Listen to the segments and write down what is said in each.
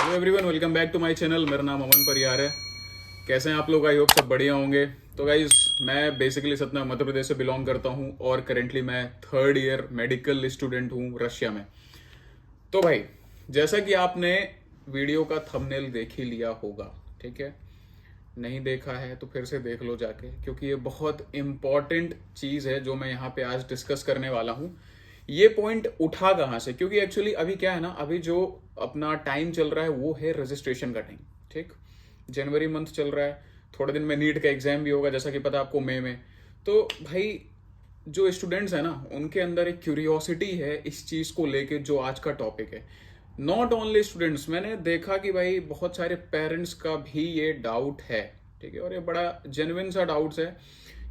Hello everyone, welcome back to my channel. मेरा नाम अमन परियार है। कैसे हैं आप लोग? आई होप सब बढ़िया होंगे। तो गाइज, मैं बेसिकली सतना मध्य प्रदेश से बिलोंग करता हूं और करेंटली मैं थर्ड ईयर मेडिकल स्टूडेंट हूं रशिया में। तो भाई, जैसा कि आपने वीडियो का थंबनेल देख ही लिया होगा, ठीक है? नहीं देखा है तो फिर से देख लो जाके, क्योंकि ये बहुत इंपॉर्टेंट चीज़ है जो मैं यहाँ पे आज डिस्कस करने वाला हूँ। ये पॉइंट उठा कहाँ से? क्योंकि एक्चुअली अभी क्या है ना, अभी जो अपना टाइम चल रहा है वो है रजिस्ट्रेशन का टाइम, ठीक? जनवरी मंथ चल रहा है, थोड़े दिन में नीट का एग्जाम भी होगा, जैसा कि पता है आपको, मई में। तो भाई, जो स्टूडेंट्स हैं ना, उनके अंदर एक क्यूरियोसिटी है इस चीज़ को लेके जो आज का टॉपिक है। नॉट ओनली स्टूडेंट्स, मैंने देखा कि भाई बहुत सारे पेरेंट्स का भी ये डाउट है, ठीक है? और ये बड़ा जेन्युइन सा डाउट्स है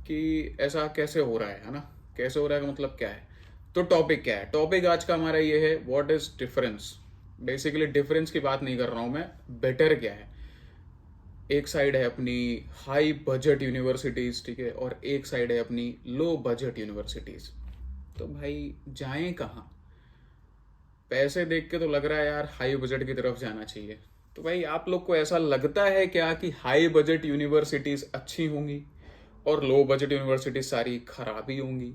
कि ऐसा कैसे हो रहा है ना? कैसे हो रहा है का मतलब क्या है? तो टॉपिक क्या है? टॉपिक आज का हमारा ये है, what is difference. Basically difference की बात नहीं कर रहा हूं मैं, बेटर क्या है। एक साइड है अपनी हाई बजट यूनिवर्सिटीज, ठीक है, और एक साइड है अपनी लो बजट यूनिवर्सिटीज। तो भाई जाएं कहाँ? पैसे देख के तो लग रहा है यार हाई बजट की तरफ जाना चाहिए। तो भाई, आप लोग को ऐसा लगता है क्या कि हाई बजट यूनिवर्सिटीज अच्छी होंगी और लो बजट यूनिवर्सिटीज सारी खराबी होंगी?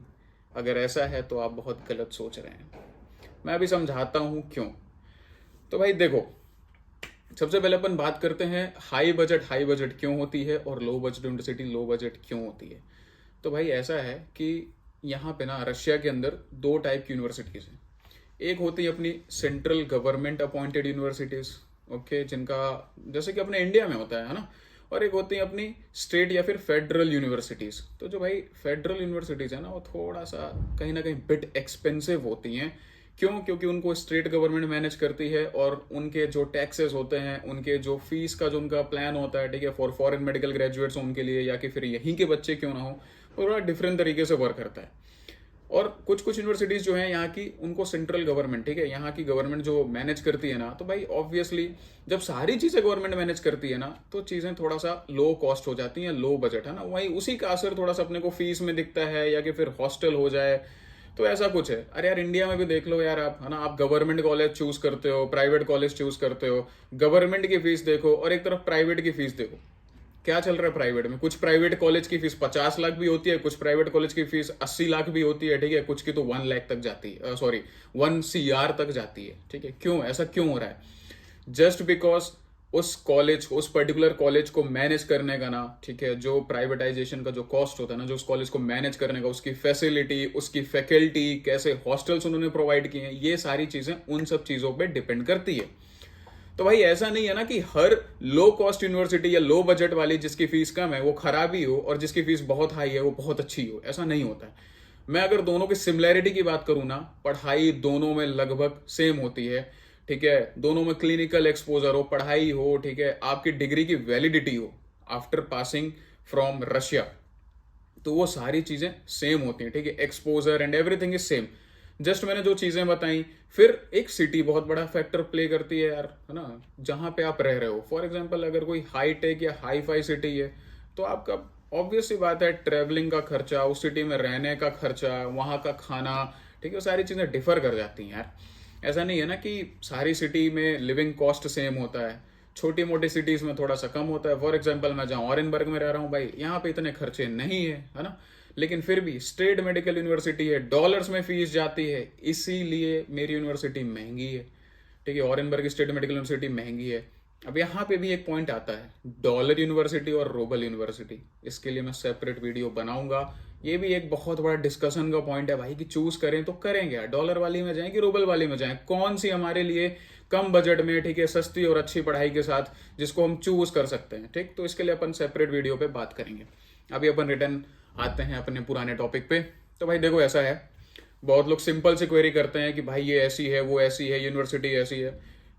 अगर ऐसा है तो आप बहुत गलत सोच रहे हैं। मैं अभी समझाता हूं क्यों। तो भाई देखो, सबसे पहले अपन बात करते हैं हाई बजट क्यों होती है और low budget university low budget क्यों होती है। तो भाई ऐसा है कि यहाँ पे ना रशिया के अंदर दो टाइप की यूनिवर्सिटीज हैं। एक होती है अपनी central government appointed universities, okay, जिनका जैसे कि अपने इंडिया में होता है ना। और एक होती है अपनी स्टेट या फिर फेडरल यूनिवर्सिटीज। तो जो भाई फेडरल यूनिवर्सिटीज है ना, वो थोड़ा सा कहीं ना कहीं बिट एक्सपेंसिव होती हैं। क्यों? क्योंकि उनको स्टेट गवर्नमेंट मैनेज करती है और उनके जो टैक्सेस होते हैं, उनके जो फीस का जो उनका प्लान होता है, ठीक है, फॉर फॉरेन मेडिकल ग्रेजुएट्स उनके लिए या कि फिर यहीं के बच्चे क्यों ना हो, वो थोड़ा डिफरेंट तरीके से वर्क करता है। और कुछ कुछ यूनिवर्सिटीज जो है यहाँ की, उनको सेंट्रल गवर्नमेंट, ठीक है, यहाँ की गवर्नमेंट जो मैनेज करती है ना। तो भाई ऑब्वियसली जब सारी चीजें गवर्नमेंट मैनेज करती है ना, तो चीजें थोड़ा सा लो कॉस्ट हो जाती हैं, लो बजट, है ना। वहीं उसी का असर थोड़ा सा अपने को फीस में दिखता है, या कि फिर हॉस्टल हो जाए, तो ऐसा कुछ है। अरे यार, इंडिया में भी देख लो यार आप, है ना। आप गवर्नमेंट कॉलेज चूज करते हो, प्राइवेट कॉलेज चूज करते हो, गवर्नमेंट की फीस देखो और एक तरफ प्राइवेट की फीस देखो। क्या चल रहा है प्राइवेट में? कुछ प्राइवेट कॉलेज की फीस 50 लाख भी होती है, कुछ प्राइवेट कॉलेज की फीस 80 लाख भी होती है, ठीक है, कुछ की तो 1 लाख तक जाती है, सॉरी 1 CR तक जाती है, ठीक है। क्यों ऐसा क्यों हो रहा है? जस्ट बिकॉज उस कॉलेज, उस पर्टिकुलर कॉलेज को मैनेज करने का ना, ठीक है, जो प्राइवेटाइजेशन का जो कॉस्ट होता है ना, जो उस कॉलेज को मैनेज करने का, उसकी फैसिलिटी, उसकी फैकल्टी, कैसे हॉस्टल्स उन्होंने प्रोवाइड किए हैं, ये सारी चीजें उन सब चीजों पे डिपेंड करती है। तो भाई ऐसा नहीं है ना कि हर लो कॉस्ट यूनिवर्सिटी या लो बजट वाली जिसकी फीस कम है वो खराब ही हो और जिसकी फीस बहुत हाई है वो बहुत अच्छी हो। ऐसा नहीं होता है। मैं अगर दोनों की सिमिलैरिटी की बात करूं ना, पढ़ाई दोनों में लगभग सेम होती है, ठीक है। दोनों में क्लिनिकल एक्सपोजर हो, पढ़ाई हो, ठीक है, आपकी डिग्री की वैलिडिटी हो आफ्टर पासिंग फ्रॉम रशिया, तो वो सारी चीजें सेम होती हैं, ठीक है। Exposure and everything is same. Just मैंने जो चीजें बताई। फिर एक सिटी बहुत बड़ा फैक्टर प्ले करती है यार, है ना, जहां पे आप रह रहे हो। फॉर एग्जांपल, अगर कोई हाई टेक या हाई फाई सिटी है, तो आपका ऑब्वियस सी बात है, ट्रेवलिंग का खर्चा, उस सिटी में रहने का खर्चा, वहां का खाना, ठीक है, सारी चीजें डिफर कर जाती हैं यार। ऐसा नहीं है ना कि सारी सिटी में लिविंग कॉस्ट सेम होता है। छोटी मोटी सिटीज में थोड़ा सा कम होता है। फॉर एग्जांपल, मैं जहां ऑरेनबर्ग में रह रहा हूँ भाई, यहाँ पे इतने खर्चे नहीं है ना। लेकिन फिर भी स्टेट मेडिकल यूनिवर्सिटी है, डॉलर्स में फीस जाती है, इसीलिए मेरी यूनिवर्सिटी महंगी है, ठीक है। ऑरेनबर्ग स्टेट मेडिकल यूनिवर्सिटी महंगी है। अब यहाँ पे भी एक पॉइंट आता है, डॉलर यूनिवर्सिटी और रूबल यूनिवर्सिटी। इसके लिए मैं सेपरेट वीडियो बनाऊंगा। ये भी एक बहुत बड़ा डिस्कशन का पॉइंट है भाई, कि चूज करें तो करें क्या, डॉलर वाली में जाएं कि रूबल वाली में जाएं, कौन सी हमारे लिए कम बजट में, ठीक है, सस्ती और अच्छी पढ़ाई के साथ जिसको हम चूज कर सकते हैं, ठीक। तो इसके लिए अपन सेपरेट वीडियो पे बात करेंगे। अभी अपन रिटर्न आते हैं अपने पुराने टॉपिक पे। तो भाई देखो, ऐसा है, बहुत लोग सिंपल से क्वेरी करते हैं कि भाई ये ऐसी है, वो ऐसी है, यूनिवर्सिटी ऐसी है।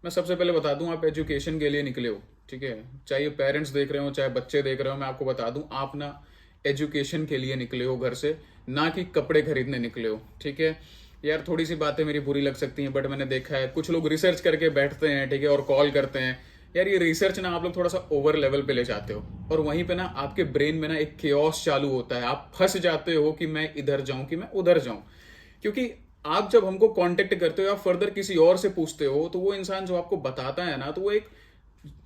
मैं सबसे पहले बता दूं, आप एजुकेशन के लिए निकले हो, ठीक है, चाहे पेरेंट्स देख रहे हो चाहे बच्चे देख रहे हो, मैं आपको बता दूं, आप ना एजुकेशन के लिए निकले हो घर से, ना कि कपड़े खरीदने निकले हो, ठीक है। यार थोड़ी सी बातें मेरी बुरी लग सकती हैं, बट मैंने देखा है कुछ लोग रिसर्च करके बैठते हैं, ठीक है, और कॉल करते हैं। यार ये रिसर्च ना आप लोग थोड़ा सा ओवर लेवल पे ले जाते हो, और वहीं पे ना आपके ब्रेन में ना एक केओस चालू होता है, आप फंस जाते हो कि मैं इधर जाऊं कि मैं उधर जाऊं। क्योंकि आप जब हमको कांटेक्ट करते हो या फर्दर किसी और से पूछते हो, तो वो इंसान जो आपको बताता है ना, तो वो एक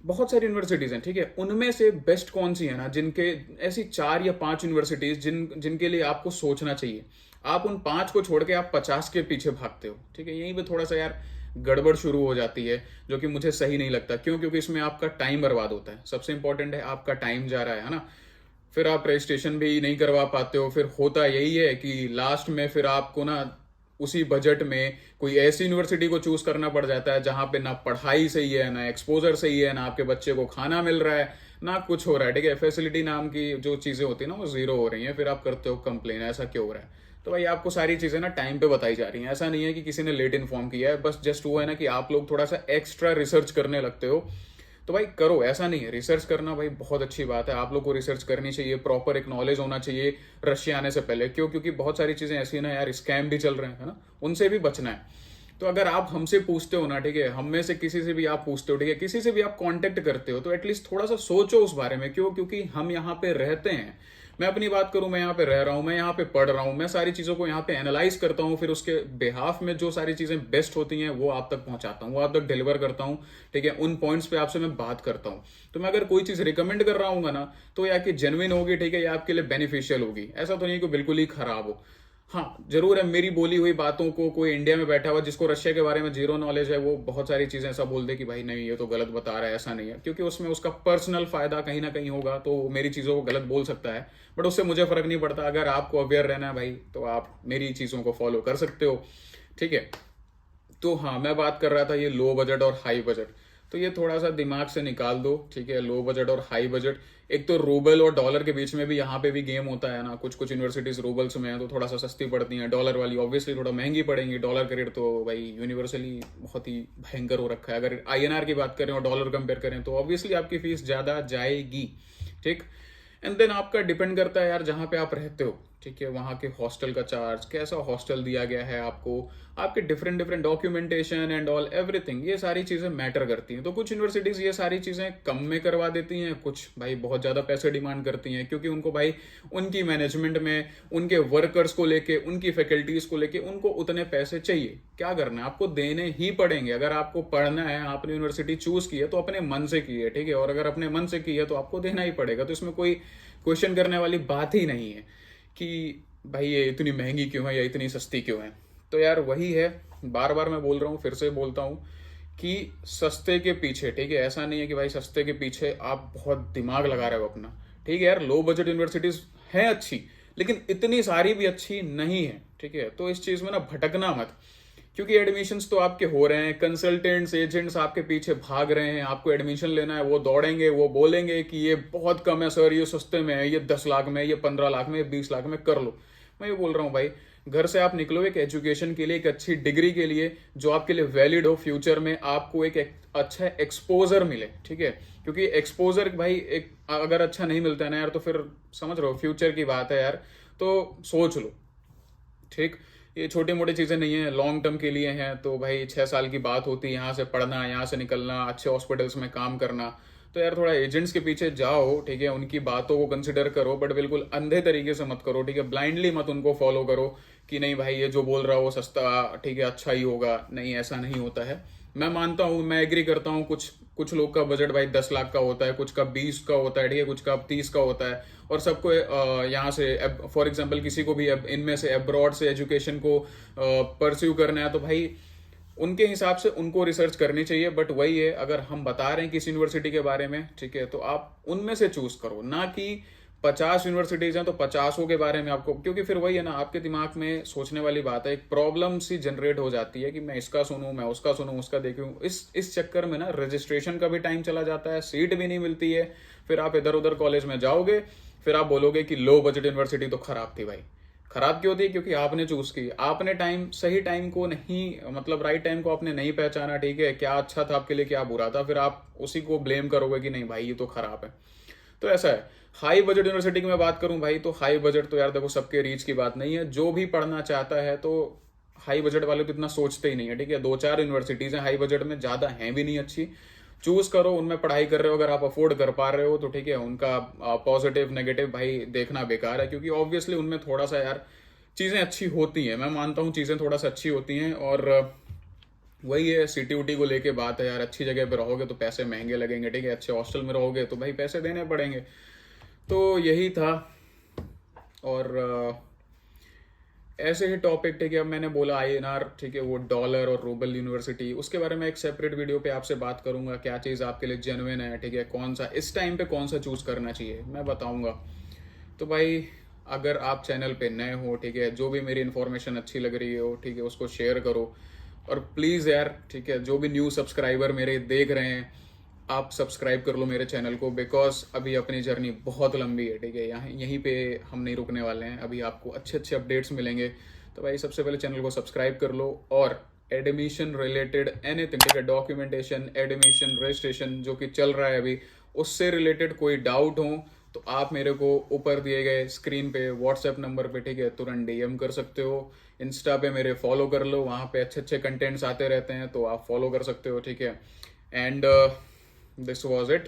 बहुत सारी यूनिवर्सिटीज हैं, ठीक है, उनमें से बेस्ट कौन सी है ना, जिनके ऐसी 4 या 5 यूनिवर्सिटीज जिनके लिए आपको सोचना चाहिए, आप उन 5 को छोड़ के आप 50 के पीछे भागते हो, ठीक है। यहीं पे थोड़ा सा यार गड़बड़ शुरू हो जाती है, जो कि मुझे सही नहीं लगता। क्यों? क्योंकि इसमें आपका टाइम बर्बाद होता है। सबसे इंपॉर्टेंट है आपका टाइम जा रहा है ना। फिर आप रजिस्ट्रेशन भी नहीं करवा पाते हो। फिर होता यही है कि लास्ट में फिर आपको ना उसी बजट में कोई ऐसी यूनिवर्सिटी को चूज करना पड़ जाता है जहां पे ना पढ़ाई सही है, ना एक्सपोजर सही है, ना आपके बच्चे को खाना मिल रहा है, ना कुछ हो रहा है, ठीक है। फैसिलिटी नाम की जो चीजें होती है ना, वो जीरो हो रही है। फिर आप करते हो कंप्लेन, ऐसा क्यों हो रहा है? तो भाई आपको सारी चीजें ना टाइम पे बताई जा रही हैं। ऐसा नहीं है कि किसी ने लेट इन्फॉर्म किया है, बस जस्ट वो है ना कि आप लोग थोड़ा सा एक्स्ट्रा रिसर्च करने लगते हो। तो भाई करो, ऐसा नहीं है। रिसर्च करना भाई बहुत अच्छी बात है, आप लोग को रिसर्च करनी चाहिए, प्रॉपर एक नॉलेज होना चाहिए रशिया आने से पहले। क्यों? क्योंकि बहुत सारी चीजें ऐसी है ना यार, स्कैम भी चल रहे हैं, है ना, उनसे भी बचना है। तो अगर आप हमसे पूछते हो ना, ठीक है, हम में से किसी से भी आप पूछते हो, ठीक है, किसी से भी आप कांटेक्ट करते हो, तो एटलीस्ट थोड़ा सा सोचो उस बारे में। क्यों? क्योंकि हम यहाँ पे रहते हैं। मैं अपनी बात करूं, मैं यहाँ पे रह रहा हूं, मैं यहाँ पे पढ़ रहा हूं, मैं सारी चीजों को यहाँ पे एनालाइज करता हूँ, फिर उसके बिहाफ में जो सारी चीजें बेस्ट होती हैं वो आप तक पहुंचाता हूँ, वो आप तक डिलीवर करता हूँ, ठीक है। उन पॉइंट्स पे आपसे मैं बात करता हूँ। तो मैं अगर कोई चीज रिकमेंड कर रहा हूँ ना, तो या कि जेन्युइन होगी, ठीक है, या आपके लिए बेनिफिशियल होगी। ऐसा तो नहीं कि बिल्कुल ही खराब हो। हाँ, जरूर है, मेरी बोली हुई बातों को कोई इंडिया में बैठा हुआ जिसको रशिया के बारे में जीरो नॉलेज है, वो बहुत सारी चीजें ऐसा बोल दे कि भाई नहीं ये तो गलत बता रहा है। ऐसा नहीं है, क्योंकि उसमें उसका पर्सनल फायदा कहीं ना कहीं होगा, तो मेरी चीजों को गलत बोल सकता है। बट उससे मुझे फर्क नहीं पड़ता। अगर आपको अवेयर रहना है भाई, तो आप मेरी चीजों को फॉलो कर सकते हो, ठीक है। तो हाँ, मैं बात कर रहा था ये लो बजट और हाई बजट। तो ये थोड़ा सा दिमाग से निकाल दो, ठीक है। लो बजट और हाई बजट, एक तो रूबल और डॉलर के बीच में भी यहाँ पे भी गेम होता है ना। कुछ कुछ यूनिवर्सिटीज रूबल्स में है तो थोड़ा सा सस्ती पड़ती हैं, डॉलर वाली ऑब्वियसली थोड़ा महंगी पड़ेंगी। डॉलर का रेट तो भाई यूनिवर्सली बहुत ही भयंकर हो रखा है। अगर आईएनआर की बात करें और डॉलर कंपेयर करें तो ऑब्वियसली आपकी फीस ज्यादा जाएगी, ठीक। एंड देन आपका डिपेंड करता है यार जहाँ पे आप रहते हो, ठीक है, वहाँ के हॉस्टल का चार्ज, कैसा हॉस्टल दिया गया है आपको, आपके different different documentation and all everything, ये सारी चीजें मैटर करती हैं। तो कुछ यूनिवर्सिटीज ये सारी चीजें कम में करवा देती हैं, कुछ भाई बहुत ज्यादा पैसे डिमांड करती हैं, क्योंकि उनको भाई उनकी मैनेजमेंट में, उनके वर्कर्स को लेके, उनकी फैकल्टीज को लेके उनको उतने पैसे चाहिए। क्या करना है, आपको देने ही पड़ेंगे। अगर आपको पढ़ना है, आपने यूनिवर्सिटी चूज की है तो अपने मन से की है, ठीक है, और अगर अपने मन से की है तो आपको देना ही पड़ेगा। तो इसमें कोई क्वेश्चन करने वाली बात ही नहीं है कि भाई ये इतनी महंगी क्यों है या इतनी सस्ती क्यों है। तो यार वही है, बार बार मैं बोल रहा हूँ, फिर से बोलता हूँ कि सस्ते के पीछे, ठीक है, ऐसा नहीं है कि भाई सस्ते के पीछे आप बहुत दिमाग लगा रहे हो अपना, ठीक है यार। लो बजट यूनिवर्सिटीज हैं अच्छी, लेकिन इतनी सारी भी अच्छी नहीं है, ठीक है। तो इस चीज में ना भटकना मत, क्योंकि एडमिशन्स तो आपके हो रहे हैं, कंसल्टेंट्स एजेंट्स आपके पीछे भाग रहे हैं, आपको एडमिशन लेना है, वो दौड़ेंगे, वो बोलेंगे कि ये बहुत कम है सर, ये सस्ते में है, ये 10 लाख में, ये 15 लाख में, ये 20 लाख में कर लो। मैं ये बोल रहा हूँ भाई, घर से आप निकलो एक एजुकेशन के लिए, एक अच्छी डिग्री के लिए जो आपके लिए वैलिड हो, फ्यूचर में आपको एक अच्छा एक्सपोजर मिले, ठीक है। क्योंकि एक्सपोजर भाई एक अगर अच्छा नहीं मिलता है ना यार, तो फिर समझ रहे हो फ्यूचर की बात है यार, तो सोच लो, ठीक। ये छोटी मोटी चीजें नहीं है, लॉन्ग टर्म के लिए हैं। तो भाई 6 साल की बात होती है, यहाँ से पढ़ना, यहाँ से निकलना, अच्छे हॉस्पिटल्स में काम करना। तो यार थोड़ा एजेंट्स के पीछे जाओ, ठीक है, उनकी बातों को कंसिडर करो, बट बिल्कुल अंधे तरीके से मत करो, ठीक है। ब्लाइंडली मत उनको फॉलो करो कि नहीं भाई ये जो बोल रहा है वो सस्ता, ठीक है, अच्छा ही होगा। नहीं, ऐसा नहीं होता है। मैं मानता हूँ, मैं एग्री करता हूँ, कुछ कुछ लोग का बजट भाई 10 लाख का होता है, कुछ का 20 का होता है, ठीक है, कुछ का 30 का होता है। और सबको यहाँ से फॉर एग्जांपल किसी को भी इनमें से अब्रॉड से एजुकेशन को परस्यू करना है, तो भाई उनके हिसाब से उनको रिसर्च करनी चाहिए। बट वही है, अगर हम बता रहे हैं किसी यूनिवर्सिटी के बारे में, ठीक है, तो आप उनमें से चूज करो, ना कि 50 यूनिवर्सिटीज हैं तो 50 के बारे में आपको, क्योंकि फिर वही है ना, आपके दिमाग में सोचने वाली बात है, एक प्रॉब्लम सी जनरेट हो जाती है कि मैं इसका सुनूं, मैं उसका सुनूं, उसका देखूं। इस चक्कर में ना रजिस्ट्रेशन का भी टाइम चला जाता है, सीट भी नहीं मिलती है। फिर आप इधर उधर कॉलेज में जाओगे, फिर आप बोलोगे कि लो बजट यूनिवर्सिटी तो खराब थी। भाई खराब क्यों थी? क्योंकि आपने चूज की, आपने टाइम, सही टाइम को नहीं, मतलब राइट टाइम को आपने नहीं पहचाना, ठीक है। क्या अच्छा था आपके लिए, क्या बुरा था, फिर आप उसी को ब्लेम करोगे कि नहीं भाई ये तो खराब है। तो ऐसा है। हाई बजट यूनिवर्सिटी की मैं बात करूं भाई, तो हाई बजट तो यार देखो सबके रीच की बात नहीं है। जो भी पढ़ना चाहता है तो हाई बजट वाले तो इतना सोचते ही नहीं है, ठीक है। 2-4 यूनिवर्सिटीज हैं हाई बजट में, ज्यादा हैं भी नहीं अच्छी। चूज करो, उनमें पढ़ाई कर रहे हो, अगर आप अफोर्ड कर पा रहे हो तो ठीक है। उनका पॉजिटिव नेगेटिव भाई देखना बेकार है, क्योंकि ऑब्वियसली उनमें थोड़ा सा यार चीज़ें अच्छी होती हैं, मैं मानता हूँ चीज़ें थोड़ा सा अच्छी होती हैं। और वही है, सिटी उटी को लेके बात है यार, अच्छी जगह पे रहोगे तो पैसे महंगे लगेंगे, ठीक है, अच्छे हॉस्टल में रहोगे तो भाई पैसे देने पड़ेंगे। तो यही था। और ऐसे ही टॉपिक, ठीक है, अब मैंने बोला INR, ठीक है, वो डॉलर और रूबल यूनिवर्सिटी, उसके बारे में एक सेपरेट वीडियो पे आपसे बात करूंगा, क्या चीज़ आपके लिए जेन्युइन है, ठीक है, कौन सा इस टाइम पे कौन सा चूज़ करना चाहिए मैं बताऊंगा। तो भाई अगर आप चैनल पे नए हो, ठीक है, जो भी मेरी इन्फॉर्मेशन अच्छी लग रही हो, ठीक है, उसको शेयर करो। और प्लीज़ यार, ठीक है, जो भी न्यू सब्सक्राइबर मेरे देख रहे हैं, आप सब्सक्राइब कर लो मेरे चैनल को, बिकॉज अभी अपनी जर्नी बहुत लंबी है, ठीक है, यहाँ यहीं पे हम नहीं रुकने वाले हैं, अभी आपको अच्छे अच्छे अपडेट्स मिलेंगे। तो भाई सबसे पहले चैनल को सब्सक्राइब कर लो। और एडमिशन रिलेटेड एनीथिंग, ठीक है, डॉक्यूमेंटेशन, एडमिशन, रजिस्ट्रेशन जो कि चल रहा है अभी, उससे रिलेटेड कोई डाउट हो तो आप मेरे को ऊपर दिए गए स्क्रीन पे व्हाट्सएप नंबर पे, ठीक है, तुरंत DM कर सकते हो। इंस्टा पे मेरे फॉलो कर लो, वहाँ पे अच्छे अच्छे कंटेंट्स आते रहते हैं, तो आप फॉलो कर सकते हो, ठीक है। And this was it.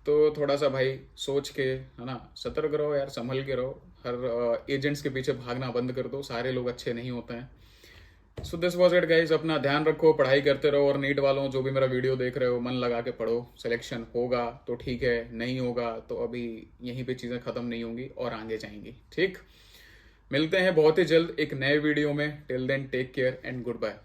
तो थोड़ा सा भाई सोच के, है ना, सतर्क रहो यार, संभल के रहो, हर एजेंट्स के पीछे भागना बंद कर दो, सारे लोग अच्छे नहीं होते हैं। So this was it guys, अपना ध्यान रखो, पढ़ाई करते रहो। और नीट वालों जो भी मेरा वीडियो देख रहे हो, मन लगा के पढ़ो, सिलेक्शन होगा तो ठीक है, नहीं होगा तो अभी यहीं पे चीज़ें ख़त्म नहीं होंगी और आगे जाएंगी, ठीक। मिलते हैं बहुत ही जल्द एक नए वीडियो में। Till then take care and good bye.